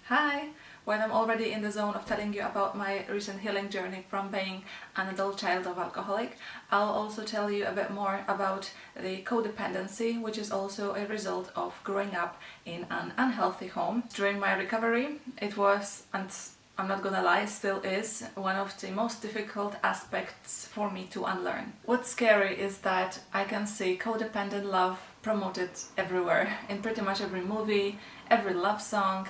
Hi! When I'm already in the zone of telling you about my recent healing journey from being an adult child of alcoholic, I'll also tell you a bit more about the codependency, which is also a result of growing up in an unhealthy home. During my recovery, it was, and I'm not gonna lie, still is, one of the most difficult aspects for me to unlearn. What's scary is that I can see codependent love promoted everywhere, in pretty much every movie, every love song.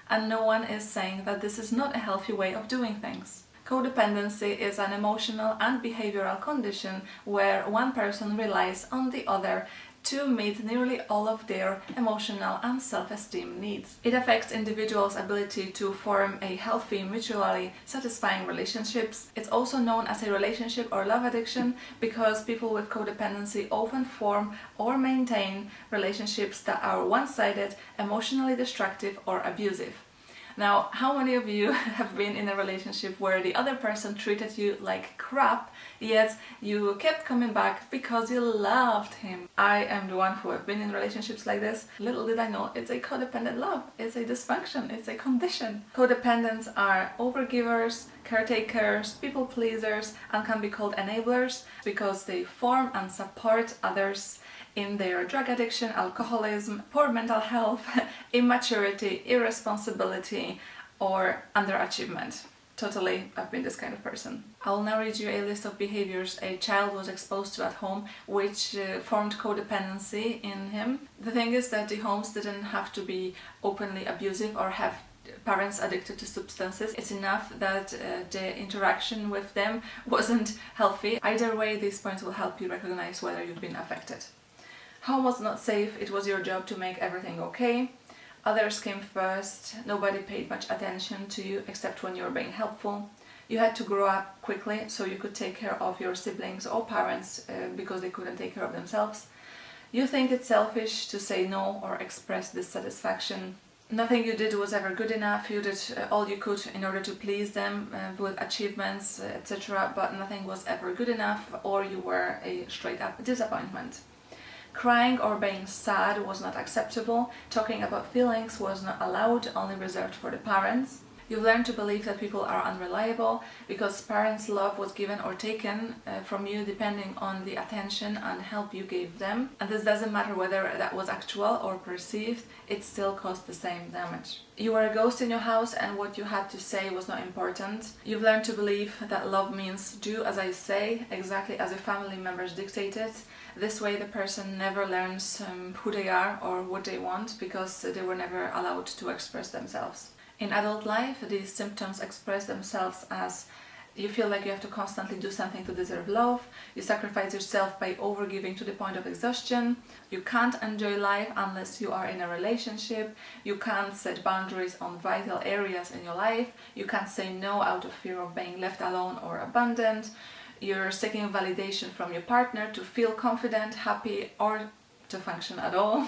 And no one is saying that this is not a healthy way of doing things. Codependency is an emotional and behavioral condition where one person relies on the other to meet nearly all of their emotional and self-esteem needs. It affects individuals' ability to form a healthy, mutually satisfying relationships. It's also known as a relationship or love addiction because people with codependency often form or maintain relationships that are one-sided, emotionally destructive, or abusive. Now, how many of you have been in a relationship where the other person treated you like crap, yet you kept coming back because you loved him? I am the one who have been in relationships like this. Little did I know, it's a codependent love. It's a dysfunction. It's a condition. Codependents are overgivers, caretakers, people pleasers, and can be called enablers because they form and support others in their drug addiction, alcoholism, poor mental health, immaturity, irresponsibility, or underachievement. Totally, I've been this kind of person. I'll now read you a list of behaviors a child was exposed to at home which formed codependency in him. The thing is that the homes didn't have to be openly abusive or have parents addicted to substances. It's enough that the interaction with them wasn't healthy. Either way, these points will help you recognize whether you've been affected. Home was not safe, it was your job to make everything okay. Others came first, nobody paid much attention to you except when you were being helpful. You had to grow up quickly so you could take care of your siblings or parents because they couldn't take care of themselves. You think it's selfish to say no or express dissatisfaction. Nothing you did was ever good enough. You did all you could in order to please them with achievements, etc., but nothing was ever good enough, or you were a straight-up disappointment. Crying or being sad was not acceptable. Talking about feelings was not allowed, only reserved for the parents. You learned to believe that people are unreliable because parents' love was given or taken from you depending on the attention and help you gave them. And this doesn't matter whether that was actual or perceived, it still caused the same damage. You were a ghost in your house and what you had to say was not important. You've learned to believe that love means do as I say, exactly as your family members dictated. This way the person never learns who they are or what they want because they were never allowed to express themselves. In adult life, these symptoms express themselves as you feel like you have to constantly do something to deserve love, you sacrifice yourself by overgiving to the point of exhaustion, you can't enjoy life unless you are in a relationship, you can't set boundaries on vital areas in your life, you can't say no out of fear of being left alone or abandoned, you're seeking validation from your partner to feel confident, happy, or to function at all.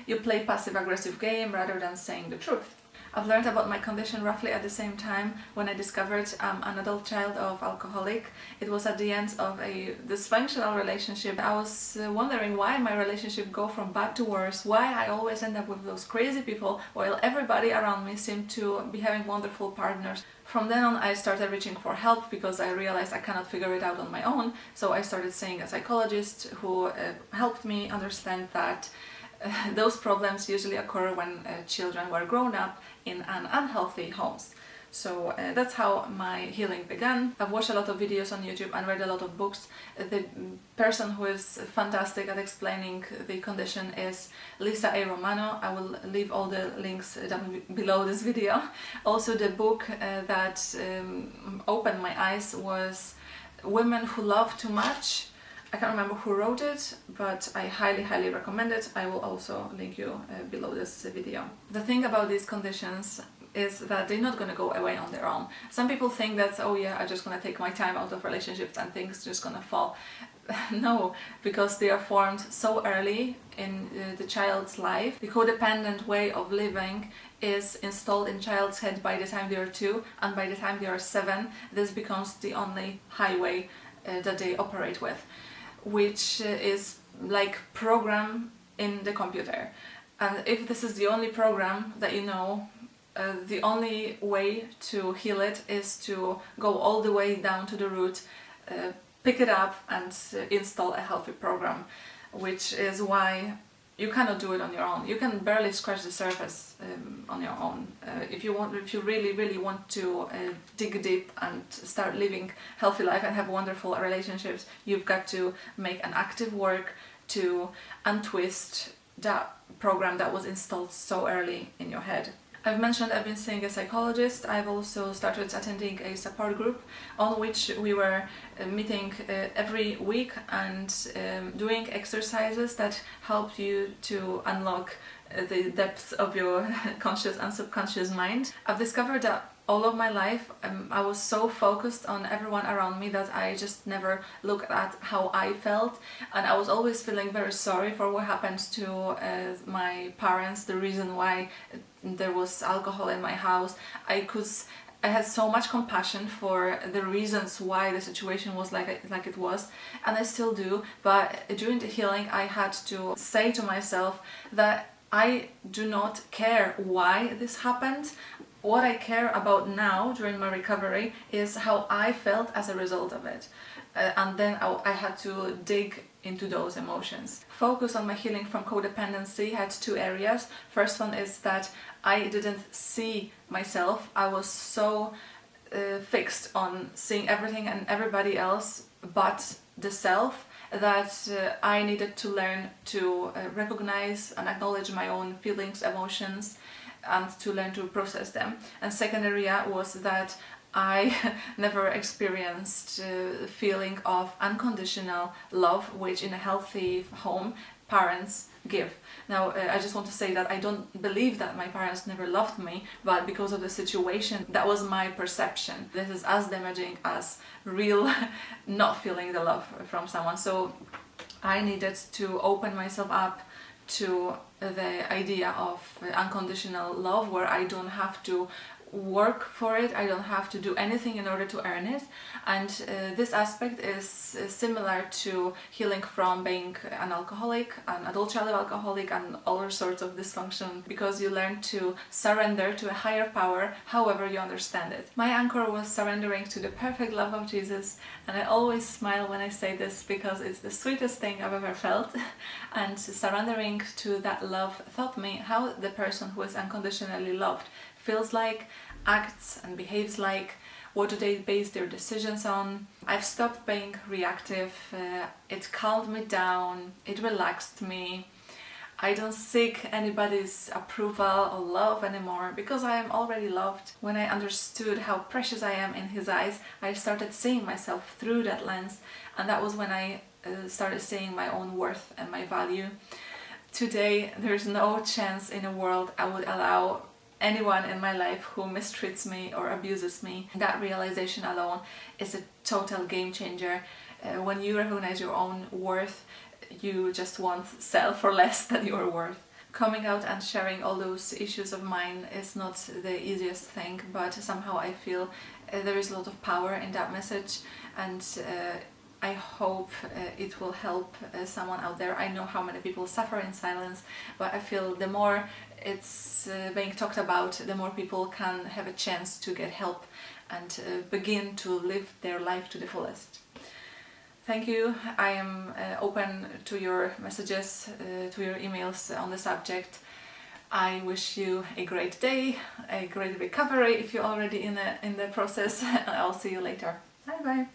You play passive-aggressive game rather than saying the truth. I've learned about my condition roughly at the same time when I discovered I'm an adult child of alcoholic. It was at the end of a dysfunctional relationship. I was wondering why my relationship go from bad to worse, why I always end up with those crazy people while everybody around me seemed to be having wonderful partners. From then on I started reaching for help because I realized I cannot figure it out on my own, so I started seeing a psychologist who helped me understand that those problems usually occur when children were grown up in an unhealthy homes. So that's how my healing began. I've watched a lot of videos on YouTube and read a lot of books. The person who is fantastic at explaining the condition is Lisa A. Romano. I will leave all the links down below this video. Also, the book that opened my eyes was Women Who Love Too Much. I can't remember who wrote it, but I highly recommend it. I will also link you below this video. The thing about these conditions is that they're not going to go away on their own. Some people think that, oh yeah, I'm just going to take my time out of relationships and things just going to fall. No, because they are formed so early in the child's life. The codependent way of living is installed in child's head by the time they are 2, and by the time they are 7, this becomes the only highway that they operate with, which is like program in the computer. And if this is the only program that you know, the only way to heal it is to go all the way down to the root, pick it up and install a healthy program, which is why you cannot do it on your own. You can barely scratch the surface on your own. If you really want to dig deep and start living healthy life and have wonderful relationships, you've got to make an active work to untwist that program that was installed so early in your head. I've mentioned I've been seeing a psychologist. I've also started attending a support group on which we were meeting every week and doing exercises that help you to unlock the depths of your conscious and subconscious mind. I've discovered that all of my life I was so focused on everyone around me that I just never looked at how I felt, and I was always feeling very sorry for what happened to my parents, the reason why there was alcohol in my house. I had so much compassion for the reasons why the situation was like it was, and I still do, but during the healing I had to say to myself that I do not care why this happened. What I care about now during my recovery is how I felt as a result of it. And then I had to dig into those emotions. Focus on my healing from codependency had 2 areas. First one is that I didn't see myself. I was so fixed on seeing everything and everybody else but the self that I needed to learn to recognize and acknowledge my own feelings, emotions, and to learn to process them. And second area was that I never experienced feeling of unconditional love, which in a healthy home parents give. Now I just want to say that I don't believe that my parents never loved me, but because of the situation, that was my perception. This is as damaging as real not feeling the love from someone. So I needed to open myself up to the idea of unconditional love, where I don't have to work for it, I don't have to do anything in order to earn it. And this aspect is similar to healing from being an alcoholic, an adult child alcoholic, and all sorts of dysfunction, because you learn to surrender to a higher power however you understand it. My anchor was surrendering to the perfect love of Jesus, and I always smile when I say this because it's the sweetest thing I've ever felt. And surrendering to that love taught me how the person who is unconditionally loved feels like, acts and behaves like, what do they base their decisions on. I've stopped being reactive, it calmed me down, it relaxed me. I don't seek anybody's approval or love anymore because I am already loved. When I understood how precious I am in His eyes, I started seeing myself through that lens, and that was when I started seeing my own worth and my value. Today, there's no chance in the world I would allow anyone in my life who mistreats me or abuses me. That realization alone is a total game changer. When you recognize your own worth, you just won't sell for less than you are worth. Coming out and sharing all those issues of mine is not the easiest thing, but somehow I feel there is a lot of power in that message, and I hope it will help someone out there. I know how many people suffer in silence, but I feel the more it's being talked about, the more people can have a chance to get help and begin to live their life to the fullest. Thank you. I am open to your messages, to your emails on the subject. I wish you a great day, a great recovery if you're already in the process. I'll see you later. Bye bye.